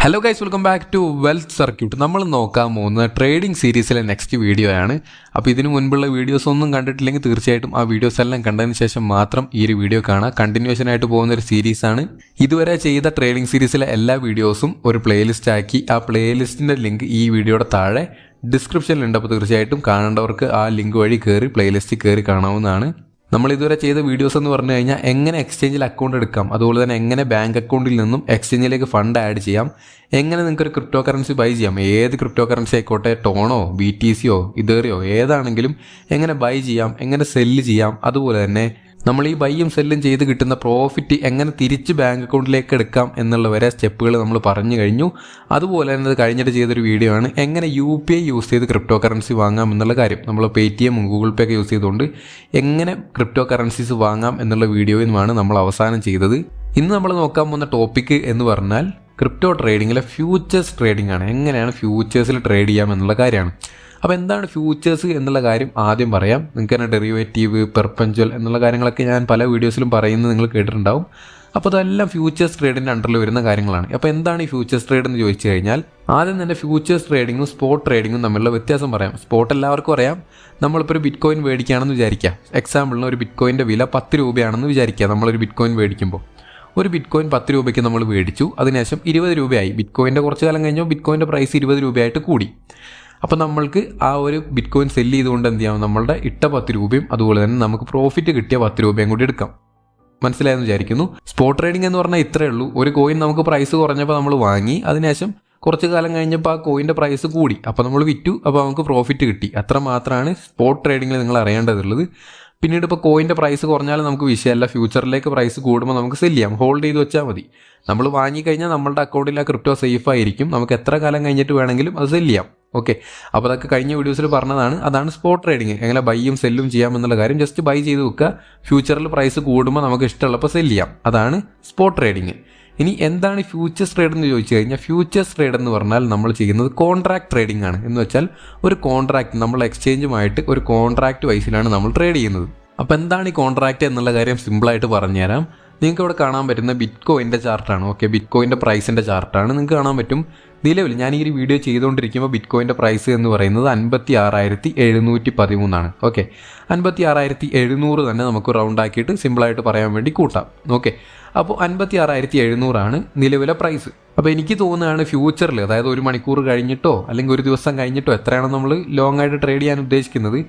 Hello guys, welcome back to wealth circuit. നമ്മൾ നോക്കാൻ പോകുന്ന ട്രേഡിംഗ് സീരീസിലെ നെക്സ്റ്റ് വീഡിയോ ആണ്. അപ്പോൾ ഇതിനു മുൻപുള്ള വീഡിയോസ് ഒന്നും കണ്ടിട്ടില്ലെങ്കിൽ തീർച്ചയായിട്ടും ആ വീഡിയോസ് എല്ലാം കണ്ടതിന് ശേഷം മാത്രം ഈ ഒരു വീഡിയോ കാണാം. കണ്ടിന്യൂഷൻ ആയിട്ട് പോകുന്ന ഒരു സീരീസാണ്. ഇതുവരെ ചെയ്ത ട്രേഡിംഗ് സീരീസിലെ എല്ലാ വീഡിയോസും ഒരു പ്ലേലിസ്റ്റ് ആക്കി ആ പ്ലേലിസ്റ്റിൻ്റെ ലിങ്ക് ഈ വീഡിയോയുടെ താഴെ ഡിസ്ക്രിപ്ഷനിലുണ്ട്. അപ്പോൾ തീർച്ചയായിട്ടും കാണേണ്ടവർക്ക് ആ ലിങ്ക് വഴി കയറി പ്ലേലിസ്റ്റിൽ കയറി കാണാവുന്നതാണ്. നമ്മൾ ഇതുവരെ ചെയ്ത വീഡിയോസ് എന്ന് പറഞ്ഞു കഴിഞ്ഞാൽ എങ്ങനെ എക്സ്ചേഞ്ചിൽ അക്കൗണ്ട് എടുക്കാം, അതുപോലെ തന്നെ എങ്ങനെ ബാങ്ക് അക്കൗണ്ടിൽ നിന്നും എക്സ്ചേഞ്ചിലേക്ക് ഫണ്ട് ആഡ് ചെയ്യാം, എങ്ങനെ നിങ്ങൾക്കൊരു ക്രിപ്റ്റോ കറൻസി ബൈ ചെയ്യാം, ഏത് ക്രിപ്റ്റോ കറൻസി ആയിക്കോട്ടെ, ടോണോ BTCയോ ഇതേറിയോ ഏതാണെങ്കിലും എങ്ങനെ ബൈ ചെയ്യാം, എങ്ങനെ സെല്ല് ചെയ്യാം, അതുപോലെ തന്നെ നമ്മൾ ഈ ബൈയും സെല്ലും ചെയ്ത് കിട്ടുന്ന പ്രോഫിറ്റ് എങ്ങനെ തിരിച്ച് ബാങ്ക് അക്കൗണ്ടിലേക്ക് എടുക്കാം എന്നുള്ള വരെ സ്റ്റെപ്പുകൾ നമ്മൾ പറഞ്ഞു കഴിഞ്ഞു. അതുപോലെ തന്നെ അത് കഴിഞ്ഞിട്ട് ചെയ്തൊരു വീഡിയോ ആണ് എങ്ങനെ UPI യൂസ് ചെയ്ത് ക്രിപ്റ്റോ കറൻസി വാങ്ങാം എന്നുള്ള കാര്യം. നമ്മൾ Paytm Google Pay ഒക്കെ യൂസ് ചെയ്തുകൊണ്ട് എങ്ങനെ ക്രിപ്റ്റോ കറൻസീസ് വാങ്ങാം എന്നുള്ള വീഡിയോയുമാണ് നമ്മൾ അവസാനം ചെയ്തത്. ഇന്ന് നമ്മൾ നോക്കാൻ പോകുന്ന ടോപ്പിക്ക് എന്ന് പറഞ്ഞാൽ ക്രിപ്റ്റോ ട്രേഡിങ്ങിലെ ഫ്യൂച്ചേഴ്സ് ട്രേഡിംഗ് ആണ്. എങ്ങനെയാണ് ഫ്യൂച്ചേഴ്സിൽ ട്രേഡ് ചെയ്യാം എന്നുള്ള കാര്യമാണ്. അപ്പോൾ എന്താണ് ഫ്യൂച്ചേഴ്സ് എന്നുള്ള കാര്യം ആദ്യം പറയാം. നിങ്ങൾക്ക് തന്നെ ഡെറിവേറ്റീവ്, പെർപെൻച്വൽ എന്നുള്ള കാര്യങ്ങളൊക്കെ ഞാൻ പല വീഡിയോസിലും പറയുന്നത് നിങ്ങൾ കേട്ടിട്ടുണ്ടാവും. അപ്പോൾ അതെല്ലാം ഫ്യൂച്ചേഴ്സ് ട്രേഡിൻ്റെ അണ്ടറിൽ വരുന്ന കാര്യങ്ങളാണ്. അപ്പോൾ എന്താണ് ഈ ഫ്യൂച്ചേഴ്സ് ട്രേഡ് എന്ന് ചോദിച്ചു കഴിഞ്ഞാൽ ആദ്യം തന്നെ ഫ്യൂച്ചേഴ്സ് ട്രേഡിങ്ങും സ്പോട്ട് ട്രേഡിങ്ങും തമ്മിലുള്ള വ്യത്യാസം പറയാം. സ്പോട്ട് എല്ലാവർക്കും അറിയാം. നമ്മളിപ്പോൾ ഒരു ബിറ്റ് കോയിൻ മേടിക്കുകയാണെന്ന് വിചാരിക്കുക. എക്സാമ്പിളിന് ഒരു ബിറ്റ് കോയിൻ്റെ വില 10 രൂപയാണെന്ന് വിചാരിക്കുക. നമ്മളൊരു ബിറ്റ് കോയിൻ മേടിക്കുമ്പോൾ ഒരു ബിറ്റ് കോയിൻ 10 രൂപയ്ക്ക് നമ്മൾ മേടിച്ചു. അതിനുശേഷം 20 രൂപയായി. ബിറ്റ് കോയിൻ്റെ കുറച്ച് കാലം കഴിഞ്ഞപ്പോൾ ബിറ്റ് കോയിൻ്റെ പ്രൈസ് 20 രൂപയായിട്ട് കൂടി. അപ്പോൾ നമ്മൾക്ക് ആ ഒരു ബിറ്റ് കോയിൻ സെല്ല് ചെയ്തുകൊണ്ട് എന്ത് ചെയ്യാം, നമ്മളുടെ ഇട്ട 10 രൂപയും അതുപോലെ തന്നെ നമുക്ക് പ്രോഫിറ്റ് കിട്ടിയ 10 രൂപയും കൂടി എടുക്കാം. മനസ്സിലായെന്ന് വിചാരിക്കുന്നു. സ്പോട്ട് ട്രേഡിംഗ് എന്ന് പറഞ്ഞാൽ ഇത്രയേ ഉള്ളൂ. ഒരു കോയിൻ നമുക്ക് പ്രൈസ് കുറഞ്ഞപ്പോൾ നമ്മൾ വാങ്ങി, അതിനുശേഷം കുറച്ച് കാലം കഴിഞ്ഞപ്പോൾ ആ കോയിൻ്റെ പ്രൈസ് കൂടി, അപ്പോൾ നമ്മൾ വിറ്റു, അപ്പോൾ നമുക്ക് പ്രോഫിറ്റ് കിട്ടി. അത്ര മാത്രമാണ് സ്പോട്ട് ട്രേഡിങ്ങിൽ നിങ്ങൾ അറിയേണ്ടതുള്ളത്. പിന്നീട് ഇപ്പോൾ കോയിൻ്റെ പ്രൈസ് കുറഞ്ഞാലും നമുക്ക് വിഷയമല്ല. ഫ്യൂച്ചറിലേക്ക് പ്രൈസ് കൂടുമ്പോൾ നമുക്ക് സെല്ല് ചെയ്യാം. ഹോൾഡ് ചെയ്ത് വെച്ചാൽ മതി. നമ്മൾ വാങ്ങിക്കഴിഞ്ഞാൽ നമ്മളുടെ അക്കൗണ്ടിൽ ആ ക്രിപ്റ്റോ സേഫ് ആയിരിക്കും. നമുക്ക് എത്ര കാലം കഴിഞ്ഞിട്ട് വേണമെങ്കിലും അത് സെല്ല് ചെയ്യാം. ഓക്കെ, അപ്പോൾ അതൊക്കെ കഴിഞ്ഞ വീഡിയോസിൽ പറഞ്ഞതാണ്. അതാണ് സ്പോട്ട് ട്രേഡിങ്. എങ്ങനെ ബൈയും സെല്ലും ചെയ്യാം എന്നുള്ള കാര്യം. ജസ്റ്റ് ബൈ ചെയ്ത് വെക്കുക. ഫ്യൂച്ചറിൽ പ്രൈസ് കൂടുമ്പോൾ നമുക്ക് ഇഷ്ടമുള്ളപ്പോൾ സെല്ല് ചെയ്യാം. അതാണ് സ്പോട്ട് ട്രേഡിങ്. ഇനി എന്താണ് ഫ്യൂച്ചേഴ്സ് ട്രേഡ് എന്ന് ചോദിച്ചു കഴിഞ്ഞാൽ ഫ്യൂച്ചേഴ്സ് ട്രേഡ് എന്ന് പറഞ്ഞാൽ നമ്മൾ ചെയ്യുന്നത് കോൺട്രാക്ട് ട്രേഡിംഗ് ആണ്. എന്ന് വെച്ചാൽ ഒരു കോൺട്രാക്ട് നമ്മൾ എക്സ്ചേഞ്ചുമായിട്ട് ഒരു കോൺട്രാക്ട് വൈസിലാണ് നമ്മൾ ട്രേഡ് ചെയ്യുന്നത്. അപ്പോൾ എന്താണ് ഈ കോൺട്രാക്ട് എന്നുള്ള കാര്യം സിമ്പിളായിട്ട് പറഞ്ഞുതരാം. നിങ്ങൾക്ക് ഇവിടെ കാണാൻ പറ്റുന്ന ബിറ്റ് കോയിൻ്റെ ചാർട്ടാണ്. ഓക്കെ, ബിറ്റ് കോയിൻ്റെ പ്രൈസിൻ്റെ ചാർട്ടാണ് നിങ്ങൾക്ക് കാണാൻ പറ്റും. നിലവിൽ ഞാൻ ഈ ഒരു വീഡിയോ ചെയ്തുകൊണ്ടിരിക്കുമ്പോൾ ബിറ്റ് കോയിൻ്റെ പ്രൈസ് എന്ന് പറയുന്നത് 56,713 ആണ്. ഓക്കെ, 56,700 തന്നെ നമുക്ക് റൗണ്ട് ആക്കിയിട്ട് സിമ്പിളായിട്ട് പറയാൻ വേണ്ടി കൂട്ടാം. ഓക്കെ, അപ്പോൾ 56,700 ആണ് നിലവിലെ പ്രൈസ്. അപ്പോൾ എനിക്ക് തോന്നുകയാണ് ഫ്യൂച്ചറിൽ, അതായത് ഒരു മണിക്കൂർ കഴിഞ്ഞിട്ടോ അല്ലെങ്കിൽ ഒരു ദിവസം കഴിഞ്ഞിട്ടോ എത്രയാണോ നമ്മൾ ലോങ് ആയിട്ട് ട്രേഡ് ചെയ്യാൻ ഉദ്ദേശിക്കുന്നത്,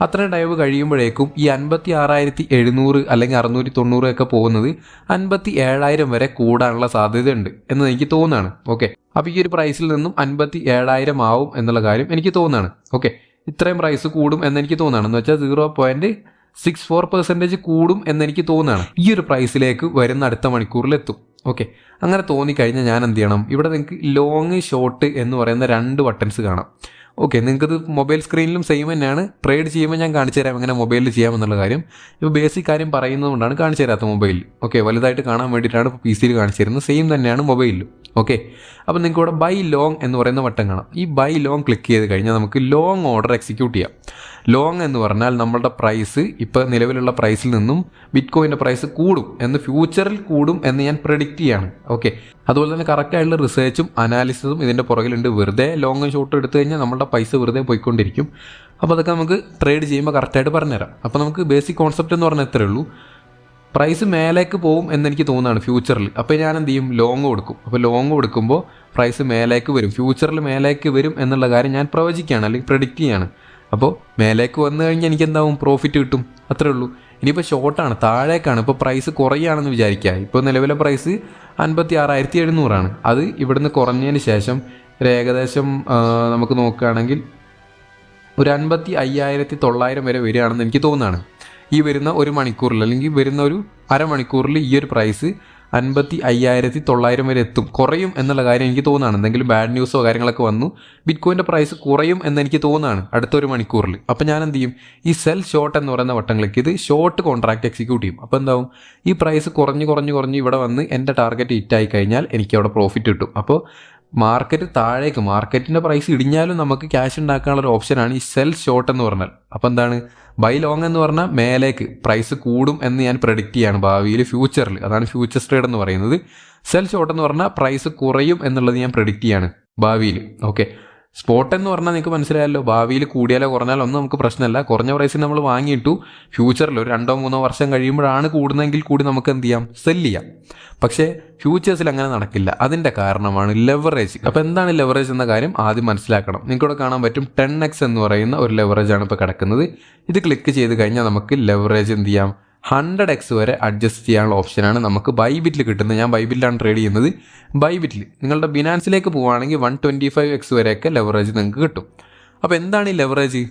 അത്രയും ടൈം കഴിയുമ്പോഴേക്കും ഈ 56,700 അല്ലെങ്കിൽ 690 ഒക്കെ പോകുന്നത് 57,000 വരെ കൂടാനുള്ള സാധ്യതയുണ്ട് എന്ന് എനിക്ക് തോന്നുകയാണ്. ഓക്കെ, അപ്പോൾ ഈ ഒരു പ്രൈസിൽ നിന്നും 57,000 ആവും എന്നുള്ള കാര്യം എനിക്ക് തോന്നുകയാണ്. ഓക്കെ, ഇത്രയും പ്രൈസ് കൂടും എന്നെനിക്ക് തോന്നുകയാണ്. എന്ന് വെച്ചാൽ 0.64% കൂടും എന്നെനിക്ക് തോന്നുകയാണ്. ഈ ഒരു പ്രൈസിലേക്ക് വരുന്ന അടുത്ത മണിക്കൂറിലെത്തും. ഓക്കെ, അങ്ങനെ തോന്നിക്കഴിഞ്ഞാൽ ഞാൻ എന്ത് ചെയ്യണം, ഇവിടെ നിങ്ങൾക്ക് ലോങ് ഷോർട്ട് എന്ന് പറയുന്ന 2 ബട്ടൺസ് കാണാം. ഓക്കെ, നിങ്ങൾക്കത് മൊബൈൽ സ്ക്രീനിലും സെയിം തന്നെയാണ്. ട്രേഡ് ചെയ്യുമ്പോൾ ഞാൻ കാണിച്ചു തരാം എങ്ങനെ മൊബൈലിൽ ചെയ്യാമെന്നുള്ള കാര്യം. ഇപ്പോൾ ബേസിക് കാര്യം പറയുന്നതുകൊണ്ടാണ് കാണിച്ചു തരാത്ത മൊബൈലിൽ. ഓക്കെ, വലുതായിട്ട് കാണാൻ വേണ്ടിയിട്ടാണ് ഇപ്പോൾ PC കാണിച്ചു തരുന്നത്. സെയിം തന്നെയാണ് മൊബൈലിലും. ഓക്കെ, അപ്പോൾ നിങ്ങൾക്ക് ഇവിടെ ബൈ ലോങ് എന്ന് പറയുന്ന ബട്ടൺ കാണാം. ഈ ബൈ ലോങ് ക്ലിക്ക് ചെയ്ത് കഴിഞ്ഞാൽ നമുക്ക് ലോങ് ഓർഡർ എക്സിക്യൂട്ട് ചെയ്യാം. ലോങ് എന്ന് പറഞ്ഞാൽ നമ്മളുടെ പ്രൈസ് ഇപ്പോൾ നിലവിലുള്ള പ്രൈസിൽ നിന്നും ബിറ്റ് കോയിൻ്റെ പ്രൈസ് കൂടും എന്ന്, ഫ്യൂച്ചറിൽ കൂടും എന്ന് ഞാൻ പ്രെഡിക്റ്റ് ചെയ്യാണ്. ഓക്കെ, അതുപോലെ തന്നെ കറക്റ്റായിട്ടുള്ള റിസർച്ചും അനാലിസിസും ഇതിൻ്റെ പുറകിലുണ്ട്. വെറുതെ ലോങ് ഷോട്ട് എടുത്തു കഴിഞ്ഞാൽ നമ്മളുടെ പൈസ വെറുതെ പോയിക്കൊണ്ടിരിക്കും. അപ്പോൾ അതൊക്കെ നമുക്ക് ട്രേഡ് ചെയ്യുമ്പോൾ കറക്റ്റായിട്ട് പറഞ്ഞുതരാം. അപ്പോൾ നമുക്ക് ബേസിക് കോൺസെപ്റ്റ് എന്ന് പറഞ്ഞാൽ ഇത്രയേ ഉള്ളൂ. പ്രൈസ് മേലേക്ക് പോകും എന്നെനിക്ക് തോന്നുകയാണ് ഫ്യൂച്ചറിൽ. അപ്പോൾ ഞാൻ എന്ത് ചെയ്യും, ലോങ് കൊടുക്കും. അപ്പോൾ ലോങ് കൊടുക്കുമ്പോൾ പ്രൈസ് മേലേക്ക് വരും, ഫ്യൂച്ചറിൽ മേലേക്ക് വരും എന്നുള്ള കാര്യം ഞാൻ പ്രവചിക്കുകയാണ് അല്ലെങ്കിൽ പ്രെഡിക്റ്റ് ചെയ്യാണ്. അപ്പോൾ മേലേക്ക് വന്നു കഴിഞ്ഞാൽ എനിക്ക് എന്താവും, പ്രോഫിറ്റ് കിട്ടും. അത്രേ ഉള്ളൂ. ഇനിയിപ്പോൾ ഷോർട്ടാണ്, താഴേക്കാണ്. ഇപ്പോൾ പ്രൈസ് കുറയുകയാണെന്ന് വിചാരിക്കുക. ഇപ്പോൾ നിലവിലെ പ്രൈസ് 56,700 ആണ്. അത് ഇവിടുന്ന് കുറഞ്ഞതിന് ശേഷം ഒരു ഏകദേശം നമുക്ക് നോക്കുകയാണെങ്കിൽ ഒരു 55,900 വരെ വരികയാണെന്ന് എനിക്ക് തോന്നുകയാണ്. ഈ വരുന്ന ഒരു മണിക്കൂറിൽ അല്ലെങ്കിൽ വരുന്ന ഒരു അരമണിക്കൂറിൽ ഈ ഒരു പ്രൈസ് 55,900 വരെ എത്തും. കുറയും എന്നുള്ള കാര്യം എനിക്ക് തോന്നുകയാണ്. എന്തെങ്കിലും ബാഡ് ന്യൂസോ കാര്യങ്ങളൊക്കെ വന്നു ബിറ്റ് കോയിൻ്റെ പ്രൈസ് കുറയും എന്നെനിക്ക് തോന്നുകയാണ് അടുത്തൊരു മണിക്കൂറിൽ. അപ്പോൾ ഞാൻ എന്ത് ചെയ്യും, ഈ സെൽ ഷോർട്ട് എന്ന് പറയുന്ന ബട്ടൺ ക്ലിക്ക് ചെയ്ത് ഷോർട്ട് കോൺട്രാക്ട് എക്സിക്യൂട്ട് ചെയ്യും. അപ്പോൾ എന്താവും, ഈ പ്രൈസ് കുറഞ്ഞ് ഇവിടെ വന്ന് എൻ്റെ ടാർഗറ്റ് ഹിറ്റായി കഴിഞ്ഞാൽ എനിക്ക് അവിടെ പ്രോഫിറ്റ് കിട്ടും. അപ്പോൾ മാർക്കറ്റ് താഴേക്ക് മാർക്കറ്റിൻ്റെ പ്രൈസ് ഇടിഞ്ഞാലും നമുക്ക് ക്യാഷ് ഉണ്ടാക്കാനുള്ള ഒരു ഓപ്ഷനാണ് ഈ സെൽ ഷോർട്ട് എന്ന് പറഞ്ഞാൽ. അപ്പോൾ എന്താണ് ബൈ ലോങ് എന്ന് പറഞ്ഞാൽ മേലേക്ക് പ്രൈസ് കൂടും എന്ന് ഞാൻ പ്രെഡിക്റ്റ് ചെയ്യാണ് ഭാവിയിൽ ഫ്യൂച്ചറിൽ. അതാണ് ഫ്യൂച്ചേഴ്സ് ട്രേഡ് എന്ന് പറയുന്നത്. സെൽ ഷോർട്ട് എന്ന് പറഞ്ഞാൽ പ്രൈസ് കുറയും എന്നുള്ളത് ഞാൻ പ്രെഡിക്റ്റ് ചെയ്യാണ് ഭാവിയിൽ. ഓക്കെ, സ്പോട്ട് എന്ന് പറഞ്ഞാൽ നിങ്ങൾക്ക് മനസ്സിലായല്ലോ, ഭാവിയിൽ കൂടിയാലോ കുറഞ്ഞാലോ ഒന്നും നമുക്ക് പ്രശ്നമല്ല. കുറഞ്ഞ പ്രൈസിൽ നമ്മൾ വാങ്ങിയിട്ടു ഫ്യൂച്ചറിൽ ഒരു 2-3 വർഷം കഴിയുമ്പോഴാണ് കൂടുന്നതെങ്കിൽ കൂടി നമുക്ക് എന്ത് ചെയ്യാം, സെല് ചെയ്യാം. പക്ഷേ ഫ്യൂച്ചേഴ്സിൽ അങ്ങനെ നടക്കില്ല. അതിൻ്റെ കാരണമാണ് ലെവറേജ്. അപ്പോൾ എന്താണ് ലെവറേജ് എന്ന കാര്യം ആദ്യം മനസ്സിലാക്കണം. നിങ്ങൾക്കിവിടെ കാണാൻ പറ്റും 10x എന്ന് പറയുന്ന ഒരു ലെവറേജ് ആണ് ഇപ്പോൾ കിടക്കുന്നത്. ഇത് ക്ലിക്ക് ചെയ്ത് കഴിഞ്ഞാൽ നമുക്ക് ലെവറേജ് എന്ത് ചെയ്യാം, 100x വരെ അഡ്ജസ്റ്റ് ചെയ്യാനുള്ള ഓപ്ഷനാണ് നമുക്ക് ബൈബിറ്റിൽ കിട്ടുന്നത്. ഞാൻ ബൈബിറ്റിലാണ് ട്രേഡ് ചെയ്യുന്നത്. ബൈബിറ്റിൽ നിങ്ങളുടെ ബിനാൻസിലേക്ക് പോവുകയാണെങ്കിൽ 125x വരെയൊക്കെ ലെവറേജ് നിങ്ങൾക്ക് കിട്ടും. അപ്പോൾ എന്താണ് ഈ ലെവറേജ്?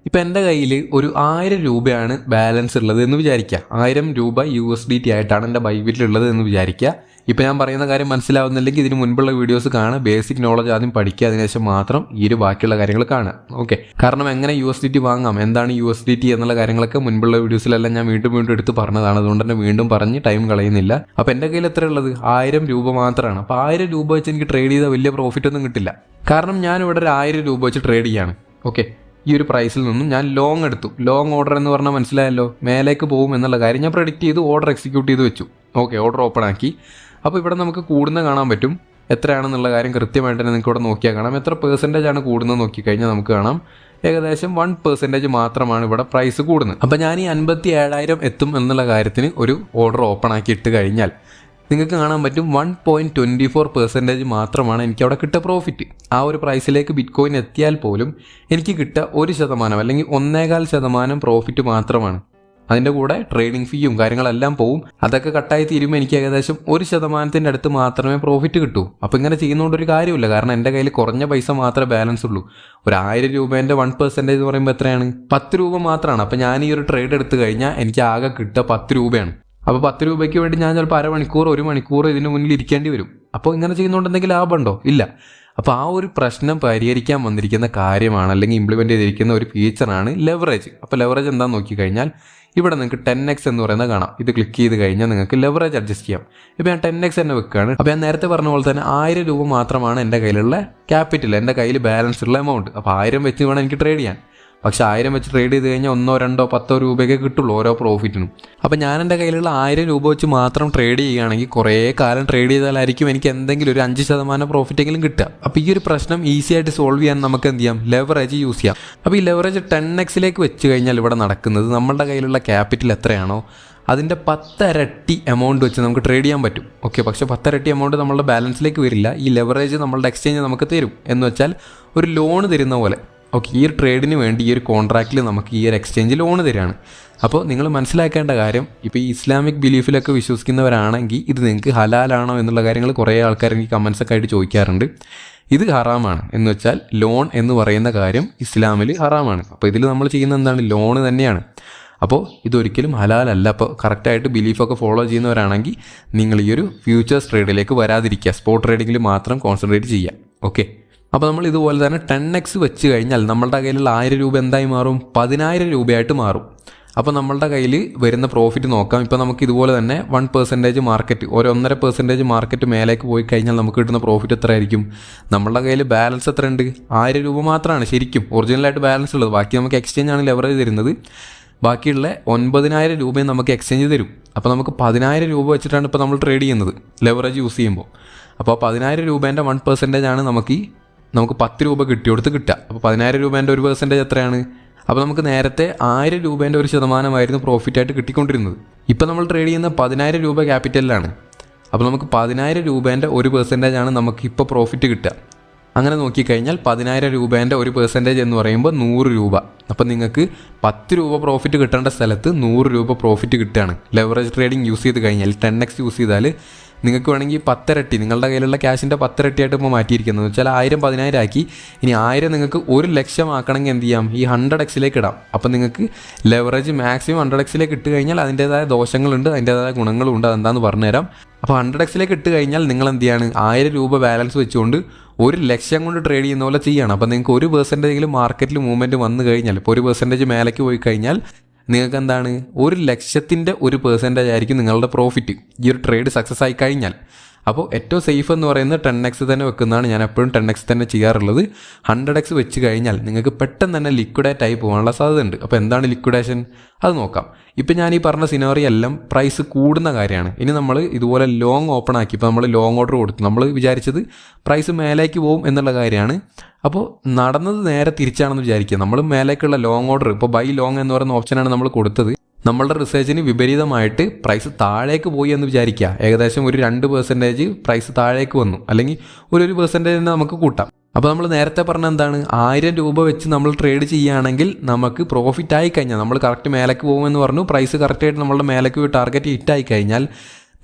ഇപ്പം എൻ്റെ കയ്യിൽ ഒരു 1000 രൂപയാണ് ബാലൻസ് ഉള്ളത് എന്ന് വിചാരിക്കുക. 1000 രൂപ USDT ആയിട്ടാണ് എൻ്റെ ബൈബിറ്റിലുള്ളത് എന്ന് വിചാരിക്കുക. ഇപ്പം ഞാൻ പറയുന്ന കാര്യം മനസ്സിലാവുന്നില്ലെങ്കിൽ ഇതിന് മുൻപുള്ള വീഡിയോസ് കാണുക, ബേസിക് നോളജ് ആദ്യം പഠിക്കുക, അതിനുശേഷം മാത്രം ഈ ഒരു ബാക്കിയുള്ള കാര്യങ്ങൾ കാണുക. ഓക്കെ, കാരണം എങ്ങനെ USDT വാങ്ങാം, എന്താണ് USDT എന്നുള്ള കാര്യങ്ങളൊക്കെ മുൻപുള്ള വീഡിയോസിലെല്ലാം ഞാൻ വീണ്ടും എടുത്ത് പറഞ്ഞതാണ്. അതുകൊണ്ട് തന്നെ വീണ്ടും പറഞ്ഞ് ടൈം കളയുന്നില്ല. അപ്പോൾ എൻ്റെ കയ്യിൽ എത്ര ഉള്ളത് 1000 രൂപ മാത്രമാണ്. അപ്പോൾ 1000 രൂപ വെച്ച് എനിക്ക് ട്രേഡ് ചെയ്താൽ വലിയ പ്രോഫിറ്റ് ഒന്നും കിട്ടില്ല. കാരണം ഞാനിവിടെ ഒരു 1000 രൂപ വെച്ച് ട്രേഡ് ചെയ്യാണ്. ഓക്കെ, ഈ ഒരു പ്രൈസിൽ നിന്നും ഞാൻ ലോങ് എടുത്തു. ലോങ് ഓർഡർ എന്ന് പറഞ്ഞാൽ മനസ്സിലായല്ലോ, മേലേക്ക് പോകും എന്നുള്ള കാര്യം ഞാൻ പ്രെഡിക്റ്റ് ചെയ്ത് ഓർഡർ എക്സിക്യൂട്ട് ചെയ്ത് വെച്ചു. ഓക്കെ, ഓർഡർ ഓപ്പൺ ആക്കി. അപ്പോൾ ഇവിടെ നമുക്ക് കൂടുന്ന കാണാൻ പറ്റും. എത്രയാണെന്നുള്ള കാര്യം കൃത്യമായിട്ട് തന്നെ നിങ്ങൾക്ക് ഇവിടെ നോക്കിയാൽ കാണാം. എത്ര പെർസെൻറ്റേജ് ആണ് കൂടുന്നത് നോക്കിക്കഴിഞ്ഞാൽ നമുക്ക് കാണാം ഏകദേശം 1% മാത്രമാണ് ഇവിടെ പ്രൈസ് കൂടുന്നത്. അപ്പോൾ ഞാൻ ഈ 57,000 എത്തും എന്നുള്ള കാര്യത്തിന് ഒരു ഓർഡർ ഓപ്പൺ ആക്കി ഇട്ട് കഴിഞ്ഞാൽ നിങ്ങൾക്ക് കാണാൻ പറ്റും 1.24% മാത്രമാണ് എനിക്ക് അവിടെ കിട്ടുക പ്രോഫിറ്റ്. ആ ഒരു പ്രൈസിലേക്ക് ബിറ്റ് കോയിൻ എത്തിയാൽ പോലും എനിക്ക് കിട്ടുക 1% അല്ലെങ്കിൽ 1.25% പ്രോഫിറ്റ് മാത്രമാണ്. അതിൻ്റെ കൂടെ ട്രേഡിംഗ് ഫീയും കാര്യങ്ങളെല്ലാം പോവും. അതൊക്കെ കട്ടായി തീരുമ്പോൾ എനിക്ക് ഏകദേശം 1% അടുത്ത് മാത്രമേ പ്രോഫിറ്റ് കിട്ടൂ. അപ്പോൾ ഇങ്ങനെ ചെയ്യുന്നതുകൊണ്ടൊരു കാര്യമില്ല. കാരണം എൻ്റെ കയ്യിൽ കുറഞ്ഞ പൈസ മാത്രമേ ബാലൻസ് ഉള്ളൂ. ഒരു 1000 രൂപേൻ്റെ 1% എന്ന് പറയുമ്പോൾ എത്രയാണ്, 10 രൂപ മാത്രമാണ്. അപ്പോൾ ഞാൻ ഈ ഒരു ട്രേഡ് എടുത്തു കഴിഞ്ഞാൽ എനിക്ക് ആകെ കിട്ടുക 10 രൂപയാണ്. അപ്പോൾ 10 രൂപയ്ക്ക് വേണ്ടി ഞാൻ ചിലപ്പോൾ അരമണിക്കൂർ 1 മണിക്കൂർ ഇതിന് മുന്നിൽ ഇരിക്കേണ്ടി വരും. അപ്പോൾ ഇങ്ങനെ ചെയ്യുന്നതുകൊണ്ട് എന്തെങ്കിലും ലാഭമുണ്ടോ? ഇല്ല. അപ്പോൾ ആ ഒരു പ്രശ്നം പരിഹരിക്കാൻ വന്നിരിക്കുന്ന കാര്യമാണ്, അല്ലെങ്കിൽ ഇംപ്ലിമെൻറ്റ് ചെയ്തിരിക്കുന്ന ഒരു ഫീച്ചറാണ് ലെവറേജ്. അപ്പോൾ ലെവറേജ് എന്താണെന്ന് നോക്കിക്കഴിഞ്ഞാൽ ഇവിടെ നിങ്ങൾക്ക് 10x എന്ന് പറയുന്നത് കാണാം. ഇത് ക്ലിക്ക് ചെയ്ത് കഴിഞ്ഞാൽ നിങ്ങൾക്ക് ലെവറേജ് അഡ്ജസ്റ്റ് ചെയ്യാം. ഇപ്പോൾ ഞാൻ 10x തന്നെ വെക്കുകയാണ്. അപ്പോൾ ഞാൻ നേരത്തെ പറഞ്ഞ പോലെ തന്നെ 1000 രൂപ മാത്രമാണ് എൻ്റെ കയ്യിലുള്ള ക്യാപിറ്റൽ, എൻ്റെ കയ്യിൽ ബാലൻസ് ഉള്ള എമൗണ്ട്. അപ്പോൾ 1000 വെച്ച് വേണം എനിക്ക് ട്രേഡ് ചെയ്യാൻ. പക്ഷേ 1000 വെച്ച് ട്രേഡ് ചെയ്ത് കഴിഞ്ഞാൽ 1, 2, 10 രൂപയൊക്കെ കിട്ടുള്ളൂ ഓരോ പ്രോഫിറ്റിനും. അപ്പോൾ ഞാൻ എൻ്റെ കയ്യിലുള്ള 1000 രൂപ വെച്ച് മാത്രം ട്രേഡ് ചെയ്യുകയാണെങ്കിൽ കുറേ കാലം ട്രേഡ് ചെയ്താലായിരിക്കും എനിക്ക് എന്തെങ്കിലും ഒരു 5% പ്രോഫിറ്റെങ്കിലും കിട്ടുക. അപ്പോൾ ഈ ഒരു പ്രശ്നം ഈസി ആയിട്ട് സോൾവ് ചെയ്യാൻ നമുക്ക് എന്ത് ചെയ്യാം, ലെവറേജ് യൂസ് ചെയ്യാം. അപ്പോൾ ഈ ലെവറേജ് 10x വെച്ച് കഴിഞ്ഞാൽ ഇവിടെ നടക്കുന്നത് നമ്മളുടെ കയ്യിലുള്ള ക്യാപിറ്റൽ എത്രയാണോ അതിൻ്റെ 10 ഇരട്ടി എമൗണ്ട് വെച്ച് നമുക്ക് ട്രേഡ് ചെയ്യാൻ പറ്റും. ഓക്കെ, പക്ഷേ 10 ഇരട്ടി എമൗണ്ട് നമ്മളുടെ ബാലൻസിലേക്ക് വരില്ല. ഈ ലെവറേജ് നമ്മളുടെ എക്സ്ചേഞ്ച് നമുക്ക് തരും. എന്ന് വെച്ചാൽ ഒരു ലോൺ തരുന്ന പോലെ. ഓക്കെ, ഈ ഒരു ട്രേഡിന് വേണ്ടി ഈ ഒരു കോൺട്രാക്റ്റിൽ നമുക്ക് ഈ ഒരു എക്സ്ചേഞ്ച് ലോൺ തരികയാണ്. അപ്പോൾ നിങ്ങൾ മനസ്സിലാക്കേണ്ട കാര്യം, ഇപ്പോൾ ഈ ഇസ്ലാമിക് ബിലീഫിലൊക്കെ വിശ്വസിക്കുന്നവരാണെങ്കിൽ ഇത് നിങ്ങൾക്ക് ഹലാലാണോ എന്നുള്ള കാര്യങ്ങൾ കുറേ ആൾക്കാർ എനിക്ക് കമൻസൊക്കെ ആയിട്ട് ചോദിക്കാറുണ്ട്. ഇത് ഹറാമാണ്. എന്ന് വെച്ചാൽ ലോൺ എന്ന് പറയുന്ന കാര്യം ഇസ്ലാമിൽ ഹറാമാണ്. അപ്പോൾ ഇതിൽ നമ്മൾ ചെയ്യുന്ന എന്താണ്, ലോൺ തന്നെയാണ്. അപ്പോൾ ഇതൊരിക്കലും ഹലാലല്ല. അപ്പോൾ കറക്റ്റായിട്ട് ബിലീഫൊക്കെ ഫോളോ ചെയ്യുന്നവരാണെങ്കിൽ നിങ്ങൾ ഈ ഒരു ഫ്യൂച്ചേഴ്സ് ട്രേഡിലേക്ക് വരാതിരിക്കുക, സ്പോട്ട് ട്രേഡിങ്ങിൽ മാത്രം കോൺസെൻട്രേറ്റ് ചെയ്യുക. ഓക്കെ, അപ്പോൾ നമ്മൾ ഇതുപോലെ തന്നെ 10x വെച്ച് കഴിഞ്ഞാൽ നമ്മളുടെ കയ്യിലുള്ള 1000 രൂപ എന്തായി മാറും, 10,000 രൂപയായിട്ട് മാറും. അപ്പോൾ നമ്മളുടെ കയ്യിൽ വരുന്ന പ്രോഫിറ്റ് നോക്കാം. ഇപ്പോൾ നമുക്ക് ഇതുപോലെ തന്നെ 1% മാർക്കറ്റ്, ഒരു 1.5% മാർക്കറ്റ് മേലേക്ക് പോയി കഴിഞ്ഞാൽ നമുക്ക് കിട്ടുന്ന പ്രോഫിറ്റ് എത്ര ആയിരിക്കും? നമ്മളുടെ കയ്യിൽ ബാലൻസ് എത്ര ഉണ്ട്? 1000 രൂപ മാത്രമാണ് ശരിക്കും ഒറിജിനലായിട്ട് ബാലൻസ് ഉള്ളത്. ബാക്കി നമുക്ക് എക്സ്ചേഞ്ച് ആണ് ലെവറേജ് തരുന്നത്. ബാക്കിയുള്ള 9,000 രൂപയും നമുക്ക് എക്സ്ചേഞ്ച് തരും. അപ്പോൾ നമുക്ക് 10,000 രൂപ വെച്ചിട്ടാണ് ഇപ്പോൾ നമ്മൾ ട്രേഡ് ചെയ്യുന്നത് ലെവറേജ് യൂസ് ചെയ്യുമ്പോൾ. അപ്പോൾ 10,000 രൂപേൻ്റെ 1% ആണ് നമുക്ക് 10 രൂപ കിട്ടിയെടുത്ത് കിട്ടുക. അപ്പോൾ 10,000 രൂപേൻ്റെ 1% എത്രയാണ്? അപ്പോൾ നമുക്ക് നേരത്തെ 1000 രൂപേൻ്റെ 1% പ്രോഫിറ്റായിട്ട് കിട്ടിക്കൊണ്ടിരുന്നത്. ഇപ്പോൾ നമ്മൾ ട്രേഡ് ചെയ്യുന്ന 10,000 രൂപ ക്യാപിറ്റലിലാണ്. അപ്പോൾ നമുക്ക് 10,000 രൂപേൻ്റെ 1% ആണ് നമുക്ക് ഇപ്പോൾ പ്രോഫിറ്റ് കിട്ടുക. അങ്ങനെ നോക്കിക്കഴിഞ്ഞാൽ 10,000 രൂപേൻ്റെ 1% എന്ന് പറയുമ്പോൾ 100 രൂപ. അപ്പോൾ നിങ്ങൾക്ക് 10 രൂപ പ്രോഫിറ്റ് കിട്ടേണ്ട സ്ഥലത്ത് 100 രൂപ പ്രോഫിറ്റ് കിട്ടുകയാണ് ലെവറേജ് ട്രേഡിംഗ് യൂസ് ചെയ്ത് കഴിഞ്ഞാൽ. 10x യൂസ് ചെയ്താൽ നിങ്ങൾക്ക് വേണമെങ്കിൽ 10 ഇരട്ടി, നിങ്ങളുടെ കയ്യിലുള്ള ക്യാഷിൻ്റെ 10 ഇരട്ടിയായിട്ട് ഇപ്പോൾ മാറ്റിയിരിക്കുന്നത് വെച്ചാൽ 1000 10,000 ആക്കി. ഇനി 1000 നിങ്ങൾക്ക് 1,00,000 ആക്കണമെങ്കിൽ എന്ത് ചെയ്യാം, ഈ 100x ഇടാം. അപ്പോൾ നിങ്ങൾക്ക് ലെവറേജ് മാക്സിമം 100x ഇട്ട് കഴിഞ്ഞാൽ അതിൻ്റേതായ ദോഷങ്ങളുണ്ട്, അതിൻ്റേതായ ഗുണങ്ങളും ഉണ്ട്. അതെന്താണെന്ന് പറഞ്ഞുതരാം. അപ്പോൾ 100x ഇട്ട് കഴിഞ്ഞാൽ നിങ്ങൾ എന്ത് ചെയ്യാണ്, 1000 രൂപ ബാലൻസ് വെച്ചുകൊണ്ട് 1,00,000 കൊണ്ട് ട്രേഡ് ചെയ്യുന്ന പോലെ ചെയ്യണം. അപ്പോൾ നിങ്ങൾക്ക് 1% മാർക്കറ്റിൽ മൂവ്മെൻറ്റ് വന്നു കഴിഞ്ഞാൽ, ഇപ്പോൾ 1% മേലേക്ക് പോയി കഴിഞ്ഞാൽ നിങ്ങൾക്ക് എന്താണ്, 1,00,000ൻ്റെ 1% ആയിരിക്കും നിങ്ങളുടെ പ്രോഫിറ്റ് ഈ ഒരു ട്രേഡ് സക്സസ് ആയി കഴിഞ്ഞാൽ. അപ്പോൾ ഏറ്റവും സേഫ് എന്ന് പറയുന്നത് 10x തന്നെ വെക്കുന്നതാണ്. ഞാൻ എപ്പോഴും 10x തന്നെ ചെയ്യാറുള്ളത്. 100x വെച്ച് കഴിഞ്ഞാൽ നിങ്ങൾക്ക് പെട്ടെന്ന് തന്നെ ലിക്വിഡേറ്റ് ആയി പോകാനുള്ള സാധ്യതയുണ്ട്. അപ്പോൾ എന്താണ് ലിക്വിഡേഷൻ അത് നോക്കാം. ഇപ്പം ഞാൻ ഈ പറഞ്ഞ സിനാറിയോ എല്ലാം പ്രൈസ് കൂടുന്ന കാര്യമാണ്. ഇനി നമ്മൾ ഇതുപോലെ ലോങ് ഓപ്പൺ ആക്കി, ഇപ്പോൾ നമ്മൾ ലോങ് ഓർഡർ കൊടുത്തു, നമ്മൾ വിചാരിച്ചത് പ്രൈസ് മേലേക്ക് പോകും എന്നുള്ള കാര്യമാണ്. അപ്പോൾ നടന്നത് നേരെ തിരിച്ചാണെന്ന് വിചാരിക്കുക. നമ്മൾ മേലേക്കുള്ള ലോങ് ഓർഡർ, ഇപ്പോൾ ബൈ ലോങ് എന്ന് പറയുന്ന ഓപ്ഷനാണ് നമ്മൾ കൊടുത്തത്. നമ്മളുടെ റിസർച്ചിന് വിപരീതമായിട്ട് പ്രൈസ് താഴേക്ക് പോയി എന്ന് വിചാരിക്കുക. ഏകദേശം ഒരു 2% പ്രൈസ് താഴേക്ക് വന്നു, അല്ലെങ്കിൽ ഒരു 1% തന്നെ നമുക്ക് കൂട്ടാം. അപ്പോൾ നമ്മൾ നേരത്തെ പറഞ്ഞ എന്താണ്, 1000 രൂപ വെച്ച് നമ്മൾ ട്രേഡ് ചെയ്യുകയാണെങ്കിൽ നമുക്ക് പ്രോഫിറ്റ് ആയി കഴിഞ്ഞാൽ, നമ്മൾ കറക്റ്റ് മേലേക്ക് പോകുമെന്ന് പറഞ്ഞു, പ്രൈസ് കറക്റ്റായിട്ട് നമ്മളുടെ മേലേക്ക് ടാർഗറ്റ് ഹിറ്റായി കഴിഞ്ഞാൽ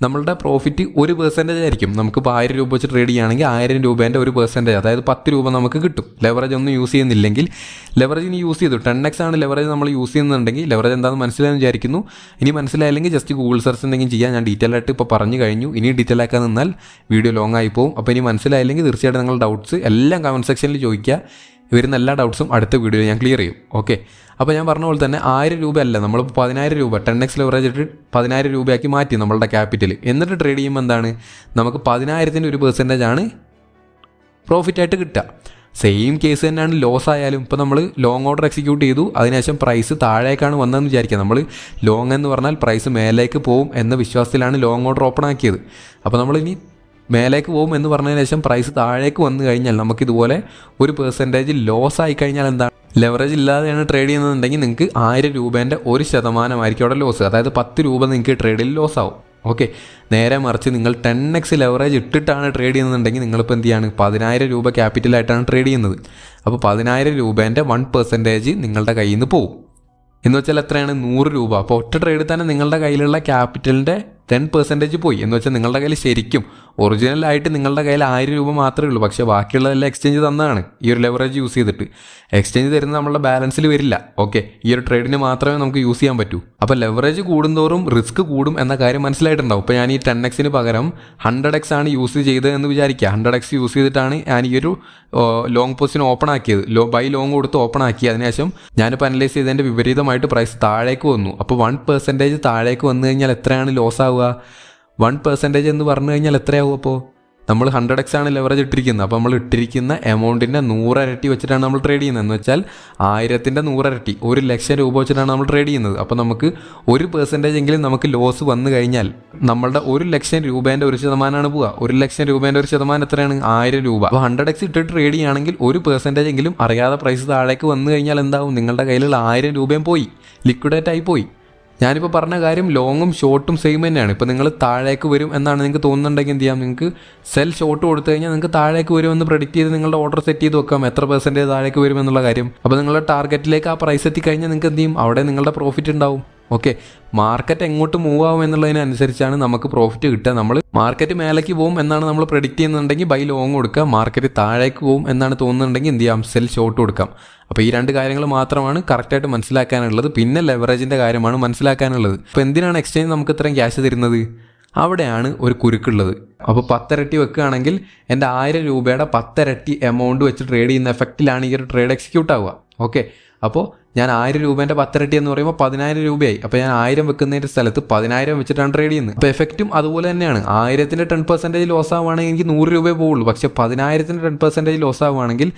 നമ്മളുടെ പ്രോഫിറ്റ് 1% ആയിരിക്കും. നമുക്കിപ്പോൾ 1000 രൂപ വെച്ച് ട്രേഡ് ചെയ്യുകയാണെങ്കിൽ 1000 രൂപേൻ്റെ 1%, അതായത് 10 രൂപ നമുക്ക് കിട്ടും. ലെവറേജ് ഒന്നും യൂസ് ചെയ്യുന്നില്ലെങ്കിൽ, ലെവറേജിന് യൂസ് ചെയ്തു 10x ആണ് ലെവറേജ് നമ്മൾ യൂസ് ചെയ്യുന്നുണ്ടെങ്കിൽ, ലെവറേജ് എന്താണെന്ന് മനസ്സിലായെന്ന് വിചാരിക്കുന്നു. ഇനി മനസ്സിലായില്ലെങ്കിൽ ജസ്റ്റ് ഗൂഗിൾ സെർച്ച് എന്തെങ്കിലും ചെയ്യാം. ഞാൻ ഡീറ്റെയിൽ ആയിട്ട് ഇപ്പോൾ പറഞ്ഞു കഴിഞ്ഞു. ഇനി ഡീറ്റെയിൽ ആക്കാൻ നിന്നാൽ വീഡിയോ ലോങ് ആയി പോകും. അപ്പോൾ ഇനി മനസ്സിലായില്ലെങ്കിൽ തീർച്ചയായിട്ടും നിങ്ങളുടെ ഡൗട്ട്സ് എല്ലാം കമൻറ്റ് സെക്ഷനിൽ ചോദിക്കുക. വരുന്ന എല്ലാ ഡൗട്ട്സും അടുത്ത വീഡിയോയിൽ ഞാൻ ക്ലിയർ ചെയ്യും. ഓക്കെ, അപ്പോൾ ഞാൻ പറഞ്ഞ പോലെ തന്നെ 1000 രൂപ അല്ല, നമ്മളിപ്പോൾ 10000 രൂപ 10x ലെവറേജ് ഇട്ട് 10000 രൂപയാക്കി മാറ്റി നമ്മളുടെ ക്യാപിറ്റൽ. എന്നിട്ട് ട്രേഡ് ചെയ്യുമ്പോൾ എന്താണ്, നമുക്ക് 10000-ൻ്റെ 1% ആണ് പ്രോഫിറ്റായിട്ട് കിട്ടുക. സെയിം കേസ് തന്നെയാണ് ലോസ് ആയാലും. ഇപ്പോൾ നമ്മൾ ലോങ് ഓർഡർ എക്സിക്യൂട്ട് ചെയ്തു, അതിനുശേഷം പ്രൈസ് താഴേക്കാണ് വന്നതെന്ന് വിചാരിക്കുക. നമ്മൾ ലോങ് എന്ന് പറഞ്ഞാൽ പ്രൈസ് മേലേക്ക് പോകും എന്ന വിശ്വാസത്തിലാണ് ലോങ് ഓർഡർ ഓപ്പൺ ആക്കിയത്. അപ്പോൾ നമ്മളിനി മേലേക്ക് പോകും എന്ന് പറഞ്ഞതിന് ശേഷം പ്രൈസ് താഴേക്ക് വന്നു കഴിഞ്ഞാൽ നമുക്കിതുപോലെ 1% ലോസ് ആയി കഴിഞ്ഞാൽ എന്താണ്, ലെവറേജ് ഇല്ലാതെയാണ് ട്രേഡ് ചെയ്യുന്നതെന്നുണ്ടെങ്കിൽ നിങ്ങൾക്ക് 1000 രൂപേൻ്റെ 1% അവിടെ ലോസ്, അതായത് 10 രൂപ നിങ്ങൾക്ക് ട്രേഡിൽ ലോസ് ആവും. ഓക്കെ, നേരെ മറിച്ച് നിങ്ങൾ 10x ലെവറേജ് ഇട്ടിട്ടാണ് ട്രേഡ് ചെയ്യുന്നുണ്ടെങ്കിൽ നിങ്ങളിപ്പോൾ എന്ത് ചെയ്യാണ്, 10000 രൂപ ക്യാപിറ്റലായിട്ടാണ് ട്രേഡ് ചെയ്യുന്നത്. അപ്പോൾ 10000 രൂപേൻ്റെ 1% നിങ്ങളുടെ കയ്യിൽ നിന്ന് പോകും. എന്ന് വെച്ചാൽ എത്രയാണ്, 100 രൂപ. അപ്പോൾ ഒറ്റ ട്രേഡിൽ തന്നെ നിങ്ങളുടെ കയ്യിലുള്ള ക്യാപിറ്റലിൻ്റെ 10% പോയി. എന്ന് വെച്ചാൽ നിങ്ങളുടെ കയ്യിൽ ശരിക്കും ഒറിജിനലായിട്ട് നിങ്ങളുടെ കയ്യിൽ 1000 രൂപ മാത്രമേ ഉള്ളൂ. പക്ഷേ ബാക്കിയുള്ളതെല്ലാം എക്സ്ചേഞ്ച് തന്നതാണ് ഈ ഒരു ലെവറേജ് യൂസ് ചെയ്തിട്ട്. എക്സ്ചേഞ്ച് തരുന്നത് നമ്മളുടെ ബാലൻസിൽ വരില്ല. ഓക്കെ, ഈ ഒരു ട്രേഡിന് മാത്രമേ നമുക്ക് യൂസ് ചെയ്യാൻ പറ്റൂ. അപ്പോൾ ലെവറേജ് കൂടുന്തോറും റിസ്ക് കൂടും എന്ന കാര്യം മനസ്സിലായിട്ടുണ്ടാവും. ഇപ്പോൾ ഞാൻ ഈ 10xന് പകരം 100x ആണ് യൂസ് ചെയ്തത് എന്ന് വിചാരിക്കുക. 100x യൂസ് ചെയ്തിട്ടാണ് ഞാൻ ഈ ഒരു ലോങ് പൊസിഷൻ ഓപ്പൺ ആക്കിയത്, ബൈ ലോങ് കൊടുത്ത് ഓപ്പൺ ആക്കി. അതിനുശേഷം ഞാനിപ്പോൾ അനലൈസ് ചെയ്തതിൻ്റെ വിപരീതമായിട്ട് പ്രൈസ് താഴേക്ക് വന്നു. അപ്പോൾ 1% താഴേക്ക് വന്നു കഴിഞ്ഞാൽ എത്രയാണ് ലോസ് ആവുക, 1% എന്ന് പറഞ്ഞു കഴിഞ്ഞാൽ എത്രയാവും? അപ്പോൾ നമ്മൾ 100x ആണ് ലെവറേജ് ഇട്ടിരിക്കുന്നത്. അപ്പോൾ നമ്മൾ ഇട്ടിരിക്കുന്ന എമൗണ്ടിൻ്റെ 100 ഇരട്ടി വെച്ചിട്ടാണ് നമ്മൾ ട്രേഡ് ചെയ്യുന്നത്. എന്ന് വെച്ചാൽ 1000-ൻ്റെ 100 ഇരട്ടി, 1,00,000 രൂപ വെച്ചിട്ടാണ് നമ്മൾ ട്രേഡ് ചെയ്യുന്നത്. അപ്പോൾ നമുക്ക് 1% എങ്കിലും നമുക്ക് ലോസ് വന്നു കഴിഞ്ഞാൽ നമ്മളുടെ 1,00,000 രൂപേൻ്റെ 1% പോവുക. 1,00,000 രൂപേൻ്റെ 1% എത്രയാണ്, 1000 രൂപ. അപ്പോൾ 100x ഇട്ടിട്ട് ട്രേഡ് ചെയ്യുകയാണെങ്കിൽ 1% എങ്കിലും അറിയാതെ പ്രൈസ് താഴേക്ക് വന്നു കഴിഞ്ഞാൽ എന്താവും, നിങ്ങളുടെ കയ്യിലുള്ള 1000 രൂപയും പോയി, ലിക്വിഡേറ്റ് ആയി പോയി. ഞാനിപ്പോൾ പറഞ്ഞ കാര്യം ലോങ്ങും ഷോർട്ടും സെയിം തന്നെയാണ്. ഇപ്പോൾ നിങ്ങൾ താഴേക്ക് വരും എന്നാണ് നിങ്ങൾക്ക് തോന്നുന്നുണ്ടെങ്കിൽ എന്ത് ചെയ്യാം, നിങ്ങൾക്ക് സെൽ ഷോർട്ട് കൊടുത്തു കഴിഞ്ഞാൽ നിങ്ങൾക്ക് താഴേക്ക് വരുമെന്ന് പ്രെഡിക്റ്റ് ചെയ്ത് നിങ്ങളുടെ ഓർഡർ സെറ്റ് ചെയ്ത് വെക്കാം, എത്ര % താഴേക്ക് വരുമെന്നുള്ള കാര്യം. അപ്പോൾ നിങ്ങളുടെ ടാർഗറ്റിലേക്ക് ആ പ്രൈസ് എത്തിക്കഴിഞ്ഞാൽ നിങ്ങൾക്ക് എന്ത് ചെയ്യും, അവിടെ നിങ്ങളുടെ പ്രോഫിറ്റ് ഉണ്ടാവും. ഓക്കെ, മാർക്കറ്റ് എങ്ങോട്ട് മൂവ് ആവും എന്നുള്ളതിനനുസരിച്ചാണ് നമുക്ക് പ്രോഫിറ്റ് കിട്ടുക. നമ്മൾ മാർക്കറ്റ് മേലേക്ക് പോകും എന്നാണ് നമ്മൾ പ്രെഡിക്റ്റ് ചെയ്യുന്നുണ്ടെങ്കിൽ ബൈ ലോങ് കൊടുക്കുക, മാർക്കറ്റ് താഴേക്ക് പോകും എന്നാണ് തോന്നുന്നുണ്ടെങ്കിൽ എന്ത് ചെയ്യാം, സെൽ ഷോർട്ട് കൊടുക്കാം. അപ്പോൾ ഈ 2 കാര്യങ്ങൾ മാത്രമാണ് കറക്റ്റായിട്ട് മനസ്സിലാക്കാനുള്ളത്. പിന്നെ ലെവറേജിൻ്റെ കാര്യമാണ് മനസ്സിലാക്കാനുള്ളത്. അപ്പോൾ എന്തിനാണ് എക്സ്ചേഞ്ച് നമുക്ക് ഇത്രയും ക്യാഷ് തരുന്നത്, അവിടെയാണ് ഒരു കുരുക്കുള്ളത്. അപ്പോൾ 10 ഇരട്ടി വെക്കുകയാണെങ്കിൽ എൻ്റെ 1000 രൂപയുടെ 10 ഇരട്ടി എമൗണ്ട് വെച്ച് ട്രേഡ് ചെയ്യുന്ന എഫക്റ്റിലാണ് ഈ ഒരു ട്രേഡ് എക്സിക്യൂട്ട് ആവുക. ഓക്കെ, അപ്പോൾ ഞാൻ 1000 രൂപേൻ്റെ 10 ഇരട്ടി എന്ന് പറയുമ്പോൾ 10000 രൂപയായി. അപ്പോൾ ഞാൻ 1000 വെക്കുന്നതിൻ്റെ സ്ഥലത്ത് 10000 വെച്ചിട്ടാണ് ട്രേഡ് ചെയ്യുന്നത്. അപ്പോൾ എഫക്റ്റും അതുപോലെ തന്നെയാണ്. 1000-ൻ്റെ 10% ലോസ് ആവുകയാണെങ്കിൽ എനിക്ക് 100 രൂപയെ പോവുള്ളൂ. പക്ഷേ 10000-ൻ്റെ 10% ലോസ് ആവുകയാണെങ്കിൽ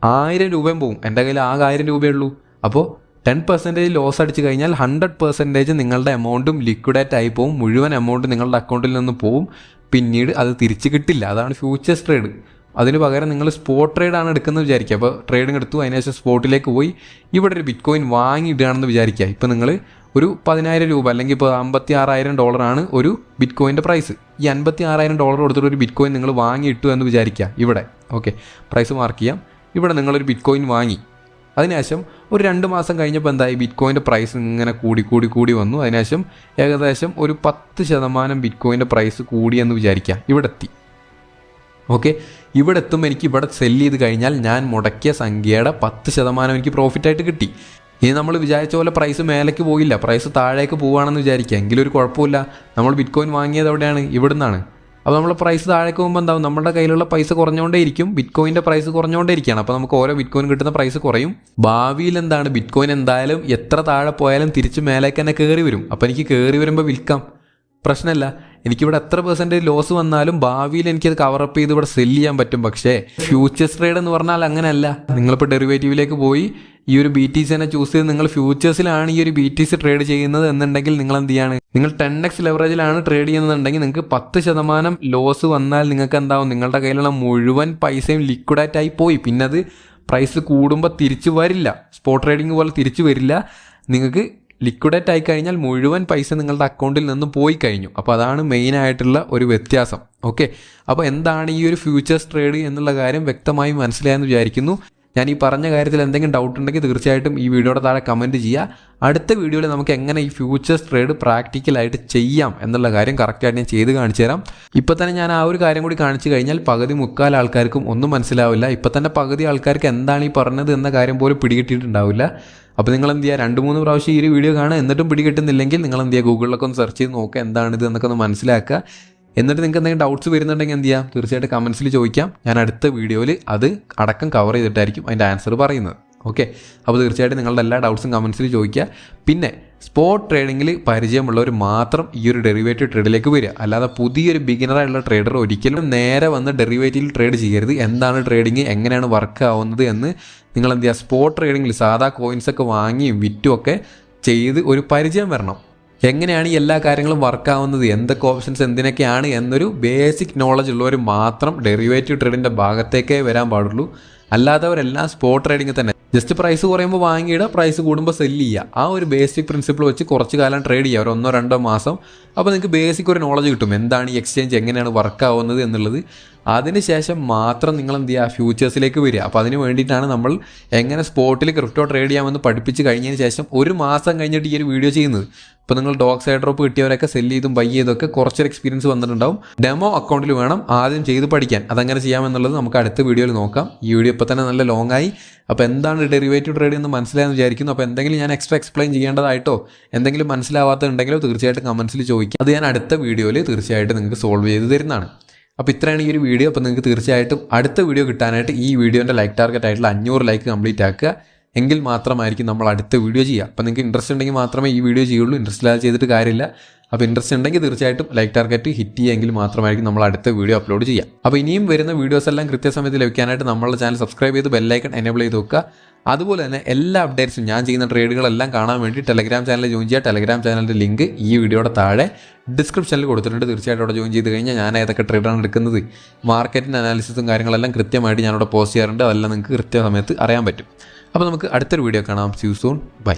1000 രൂപയും പോവും. എൻ്റെ കയ്യിൽ ആകെ 1000 രൂപയേ ഉള്ളൂ. അപ്പോൾ 10% ലോസ് അടിച്ച് കഴിഞ്ഞാൽ 100% നിങ്ങളുടെ എമൗണ്ടും ലിക്വിഡേറ്റ് ആയി പോവും. മുഴുവൻ എമൗണ്ട് നിങ്ങളുടെ അക്കൗണ്ടിൽ നിന്ന് പോവും. പിന്നീട് അത് തിരിച്ച് കിട്ടില്ല. അതാണ് ഫ്യൂച്ചേഴ്സ് ട്രേഡ്. അതിന് പകരം നിങ്ങൾ സ്പോട്ട് ട്രേഡാണ് എടുക്കുന്നത് വിചാരിക്കുക. അപ്പോൾ ട്രേഡിങ് എടുത്തു, അതിനുശേഷം സ്പോട്ടിലേക്ക് പോയി ഇവിടെ ഒരു ബിറ്റ് കോയിൻ വാങ്ങിയിടുകയാണെന്ന് വിചാരിക്കുക. ഇപ്പോൾ നിങ്ങൾ ഒരു 10000 രൂപ അല്ലെങ്കിൽ ഇപ്പോൾ $56,000 ഒരു ബിറ്റ് കോയിൻ്റെ പ്രൈസ്. ഈ $56,000 കൊടുത്തിട്ട് ഒരു ബിറ്റ് കോയിൻ നിങ്ങൾ വാങ്ങിയിട്ടു എന്ന് വിചാരിക്കുക ഇവിടെ. ഓക്കെ, പ്രൈസ് മാർക്ക് ചെയ്യാം. ഇവിടെ നിങ്ങളൊരു ബിറ്റ് കോയിൻ വാങ്ങി. അതിനുശേഷം ഒരു 2 മാസം കഴിഞ്ഞപ്പോൾ എന്തായി, ബിറ്റ് കോയിൻ്റെ പ്രൈസ് ഇങ്ങനെ കൂടി വന്നു. അതിനുശേഷം ഏകദേശം ഒരു 10% ബിറ്റ് കോയിൻ്റെ പ്രൈസ് കൂടിയെന്ന് വിചാരിക്കുക. ഇവിടെ എത്തി. ഓക്കെ, ഇവിടെ എത്തുമ്പോൾ എനിക്ക് ഇവിടെ സെല്ല് ചെയ്ത് കഴിഞ്ഞാൽ ഞാൻ മുടക്കിയ സംഖ്യയുടെ 10% എനിക്ക് പ്രോഫിറ്റായിട്ട് കിട്ടി. ഇനി നമ്മൾ വിചാരിച്ച പോലെ പ്രൈസ് മേലേക്ക് പോയില്ല, പ്രൈസ് താഴേക്ക് പോവുകയാണെന്ന് വിചാരിക്കുക. എങ്കിലും ഒരു കുഴപ്പമില്ല, നമ്മൾ ബിറ്റ് കോയിൻ വാങ്ങിയത് എവിടെയാണ്, ഇവിടെ നിന്നാണ്. അപ്പോൾ നമ്മൾ പ്രൈസ് താഴേക്ക് പോകുമ്പോൾ എന്താവും, നമ്മുടെ കയ്യിലുള്ള പൈസ കുറഞ്ഞുകൊണ്ടേയിരിക്കും, ബിറ്റ് കോയിൻ്റെ പ്രൈസ് കുറഞ്ഞുകൊണ്ടേയിരിക്കുകയാണ്. അപ്പോൾ നമുക്ക് ഓരോ ബിറ്റ് കോയിൻ കിട്ടുന്ന പ്രൈസ് കുറയും. ഭാവിയിൽ എന്താണ്, ബിറ്റ് കോയിൻ എന്തായാലും എത്ര താഴെ പോയാലും തിരിച്ച് മേലേക്ക് തന്നെ കയറി വരും. അപ്പോൾ എനിക്ക് കയറി വരുമ്പോൾ വിൽക്കാം. പ്രശ്നമില്ല, എനിക്കിവിടെ എത്ര പെർസെൻറ്റേജ് ലോസ് വന്നാലും ഭാവിയിൽ എനിക്കത് കവറപ്പ് ചെയ്ത് ഇവിടെ സെല് ചെയ്യാൻ പറ്റും. പക്ഷേ ഫ്യൂച്ചേഴ്സ് ട്രേഡ് എന്ന് പറഞ്ഞാൽ അങ്ങനെയല്ല. നിങ്ങളിപ്പോൾ ഡെറിവേറ്റീവിലേക്ക് പോയി ഈ ഒരു BTC തന്നെ ചൂസ് ചെയ്ത് നിങ്ങൾ ഫ്യൂച്ചേഴ്സിലാണ് ഈ ഒരു BTC ട്രേഡ് ചെയ്യുന്നത് എന്നുണ്ടെങ്കിൽ നിങ്ങൾ എന്ത് ചെയ്യാണ്, നിങ്ങൾ 10x ലെവറേജിലാണ് ട്രേഡ് ചെയ്യുന്നതെന്നുണ്ടെങ്കിൽ നിങ്ങൾക്ക് 10% ലോസ് വന്നാൽ നിങ്ങൾക്ക് എന്താവും, നിങ്ങളുടെ കയ്യിലുള്ള മുഴുവൻ പൈസയും ലിക്വിഡേറ്റ് ആയി പോയി. പിന്നെ അത് പ്രൈസ് കൂടുമ്പോൾ തിരിച്ചു വരില്ല. സ്പോട്ട് ട്രേഡിംഗ് പോലെ തിരിച്ചു വരില്ല. നിങ്ങൾക്ക് ലിക്വിഡേറ്റ് ആയി കഴിഞ്ഞാൽ മുഴുവൻ പൈസ നിങ്ങളുടെ അക്കൗണ്ടിൽ നിന്ന് പോയി കഴിഞ്ഞു. അപ്പോൾ അതാണ് മെയിനായിട്ടുള്ള ഒരു വ്യത്യാസം. ഓക്കെ, അപ്പോൾ എന്താണ് ഈ ഒരു ഫ്യൂച്ചേഴ്സ് ട്രേഡ് എന്നുള്ള കാര്യം വ്യക്തമായി മനസ്സിലായെന്ന് വിചാരിക്കുന്നു. ഞാൻ ഈ പറഞ്ഞ കാര്യത്തിൽ എന്തെങ്കിലും ഡൗട്ട് ഉണ്ടെങ്കിൽ തീർച്ചയായിട്ടും ഈ വീഡിയോയുടെ താഴെ കമൻറ്റ് ചെയ്യുക. അടുത്ത വീഡിയോയിൽ നമുക്ക് എങ്ങനെ ഈ ഫ്യൂച്ചേഴ്സ് ട്രേഡ് പ്രാക്ടിക്കലായിട്ട് ചെയ്യാം എന്നുള്ള കാര്യം കറക്റ്റായിട്ട് ഞാൻ ചെയ്ത് കാണിച്ചു തരാം. ഇപ്പോൾ തന്നെ ഞാൻ ആ ഒരു കാര്യം കൂടി കാണിച്ചു കഴിഞ്ഞാൽ പകുതി മുക്കാൽ ആൾക്കാർക്കും ഒന്നും മനസ്സിലാവില്ല. ഇപ്പോൾ തന്നെ പകുതി ആൾക്കാർക്ക് എന്താണ് ഈ പറഞ്ഞത് എന്ന കാര്യം പോലും പിടികിട്ടിയിട്ടുണ്ടാവില്ല. അപ്പോൾ നിങ്ങൾ എന്ത് ചെയ്യുക, 2-3 പ്രാവശ്യം ഈ ഒരു വീഡിയോ കാണുക, എന്നിട്ടും പിടികിട്ടുന്നില്ലെങ്കിൽ നിങ്ങൾ എന്ത് ചെയ്യുക, ഗൂഗിളിലൊക്കെ ഒന്ന് സെർച്ച് ചെയ്ത് നോക്കുക എന്താണിത് എന്നൊക്കെ ഒന്ന് മനസ്സിലാക്കുക. എന്നിട്ട് നിങ്ങൾക്ക് എന്തെങ്കിലും ഡൗട്ട്സ് വരുന്നുണ്ടെങ്കിൽ എന്ത് ചെയ്യാം, തീർച്ചയായിട്ടും കമൻസിൽ ചോദിക്കാം. ഞാൻ അടുത്ത വീഡിയോയിൽ അത് അടക്കം കവർ ചെയ്തിട്ടായിരിക്കും അതിൻ്റെ ആൻസർ പറയുന്നത്. ഓക്കെ, അപ്പോൾ തീർച്ചയായിട്ടും നിങ്ങളുടെ എല്ലാ ഡൗട്ട്സും കമൻസിൽ ചോദിക്കുക. പിന്നെ സ്പോട്ട് ട്രേഡിങ്ങിൽ പരിചയമുള്ളവർ മാത്രം ഈ ഒരു ഡെറിവേറ്റീവ് ട്രേഡിലേക്ക് വരിക. അല്ലാതെ പുതിയൊരു ബിഗിനറായിട്ടുള്ള ട്രേഡർ ഒരിക്കലും നേരെ വന്ന് ഡെറിവേറ്റീവിൽ ട്രേഡ് ചെയ്യരുത്. എന്താണ് ട്രേഡിങ്, എങ്ങനെയാണ് വർക്ക് ആവുന്നത് എന്ന് നിങ്ങൾ എന്ത് ചെയ്യുക, സ്പോട്ട് ട്രേഡിങ്ങിൽ സാധാ കോയിൻസൊക്കെ വാങ്ങിയും വിറ്റും ഒക്കെ ചെയ്ത് ഒരു പരിചയം വരണം. എങ്ങനെയാണ് ഈ എല്ലാ കാര്യങ്ങളും വർക്കാവുന്നത്, എന്തൊക്കെ ഓപ്ഷൻസ് എന്തിനൊക്കെയാണ് എന്നൊരു ബേസിക് നോളജ് ഉള്ളവർ മാത്രം ഡെറിവേറ്റീവ് ട്രേഡിൻ്റെ ഭാഗത്തേക്കേ വരാൻ പാടുള്ളൂ. അല്ലാത്തവരെല്ലാം സ്പോട്ട് ട്രേഡിങ് തന്നെ ജസ്റ്റ് പ്രൈസ് കുറയുമ്പോൾ വാങ്ങിയിടുക, പ്രൈസ് കൂടുമ്പോൾ സെല്ല് ചെയ്യുക. ആ ഒരു ബേസിക് പ്രിൻസിപ്പിൾ വെച്ച് കുറച്ച് കാലം ട്രേഡ് ചെയ്യുക, ഒരു 1-2 മാസം. അപ്പോൾ നിങ്ങൾക്ക് ബേസിക് ഒരു നോളജ് കിട്ടും, എന്താണ് ഈ എക്സ്ചേഞ്ച്, എങ്ങനെയാണ് വർക്കാവുന്നത് എന്നുള്ളത്. അതിനുശേഷം മാത്രം നിങ്ങൾ എന്ത് ചെയ്യുക, ഫ്യൂച്ചേഴ്സിലേക്ക് വരിക. അപ്പോൾ അതിന് വേണ്ടിയിട്ടാണ് നമ്മൾ എങ്ങനെ സ്പോട്ടിൽ ക്രിപ്റ്റോ ട്രേഡ് ചെയ്യാമെന്ന് പഠിപ്പിച്ച് കഴിഞ്ഞതിന് ശേഷം 1 മാസം കഴിഞ്ഞിട്ട് ഈ ഒരു വീഡിയോ ചെയ്യുന്നത്. ഇപ്പോൾ നിങ്ങൾ ഡോക്സ് എയർ ഡ്രോപ്പ് കിട്ടിയവരൊക്കെ സെല്ല് ചെയ്തും ബൈ ചെയ്തൊക്കെ കുറച്ചൊരു എക്സ്പീരിയൻസ് വന്നിട്ടുണ്ടാവും. ഡെമോ അക്കൗണ്ടിൽ വേണം ആദ്യം ചെയ്ത് പഠിക്കാൻ. അതങ്ങനെ ചെയ്യാമെന്നുള്ളത് നമുക്ക് അടുത്ത വീഡിയോയിൽ നോക്കാം. ഈ വീഡിയോ ഇപ്പോൾ തന്നെ നല്ല ലോങ് ആയി. അപ്പോൾ എന്താണ് ഡെറിവേറ്റീവ് ട്രേഡ് എന്ന് മനസ്സിലായെന്ന് വിചാരിക്കുന്നു. അപ്പോൾ എന്തെങ്കിലും ഞാൻ എക്സ്ട്രാ എക്സ്പ്ലെയിൻ ചെയ്യേണ്ടതായിട്ടോ എന്തെങ്കിലും മനസ്സിലാവാത്തതുണ്ടെങ്കിലോ തീർച്ചയായിട്ടും കമൻസിൽ ചോദിക്കാം. അത് ഞാൻ അടുത്ത വീഡിയോയിൽ തീർച്ചയായിട്ടും നിങ്ങൾക്ക് സോൾവ് ചെയ്ത് തരുന്നതാണ്. അപ്പോൾ ഇത്രയാണ് ഈ ഒരു വീഡിയോ. അപ്പോൾ നിങ്ങൾക്ക് തീർച്ചയായിട്ടും അടുത്ത വീഡിയോ കിട്ടാനായിട്ട് ഈ വീഡിയോൻ്റെ ലൈക്ക് ടാർഗറ്റ് ആയിട്ടുള്ള 500 ലൈക്ക് കംപ്ലീറ്റ് ആക്കുക. എങ്കിൽ മാത്രമായിരിക്കും നമ്മൾ അടുത്ത വീഡിയോ ചെയ്യുക. അപ്പോൾ നിങ്ങൾക്ക് ഇൻട്രസ്റ്റ് ഉണ്ടെങ്കിൽ മാത്രമേ ഈ വീഡിയോ ചെയ്യുള്ളൂ. ഇൻട്രസ്റ്റ് ഇല്ലാതെ ചെയ്തിട്ട് കാര്യമില്ല. അപ്പോൾ ഇൻട്രസ്റ്റ് ഉണ്ടെങ്കിൽ തീർച്ചയായിട്ടും ലൈക്ക് ടാർഗറ്റ് ഹിറ്റ് ചെയ്യുമെങ്കിൽ മാത്രമായിരിക്കും നമ്മൾ അടുത്ത വീഡിയോ അപ്ലോഡ് ചെയ്യുക. അപ്പോൾ ഇനിയും വരുന്ന വീഡിയോസ് എല്ലാം കൃത്യസമയത്ത് ലഭിക്കാനായിട്ട് നമ്മളുടെ ചാനൽ സബ്സ്ക്രൈബ് ചെയ്ത് ബെല്ലൈക്കൺ എനേബിൾ ചെയ്ത് വെക്കുക. അതുപോലെ തന്നെ എല്ലാ അപ്ഡേറ്റ്സും ഞാൻ ചെയ്യുന്ന ട്രേഡുകളെല്ലാം കാണാൻ വേണ്ടി ടെലഗ്രാം ചാനൽ ജോയിൻ ചെയ്യുക. ടെലഗ്രാം ചാനലിൻ്റെ ലിങ്ക് ഈ വീഡിയോയുടെ താഴെ ഡിസ്ക്രിപ്ഷനിൽ കൊടുത്തിട്ടുണ്ട്. തീർച്ചയായിട്ടും അവിടെ ജോയിൻ ചെയ്ത് കഴിഞ്ഞാൽ ഞാൻ ഏതൊക്കെ ട്രേഡാണ് എടുക്കുന്നത്, മാർക്കറ്റിൻ്റെ അനാലിസിസും കാര്യങ്ങളെല്ലാം കൃത്യമായിട്ട് ഞാനവിടെ പോസ്റ്റ് ചെയ്യാറുണ്ട്. അതെല്ലാം നിങ്ങൾക്ക് കൃത്യസമയത്ത് അറിയാൻ പറ്റും. അപ്പോൾ നമുക്ക് അടുത്തൊരു വീഡിയോ കാണാം. See you soon. ബൈ.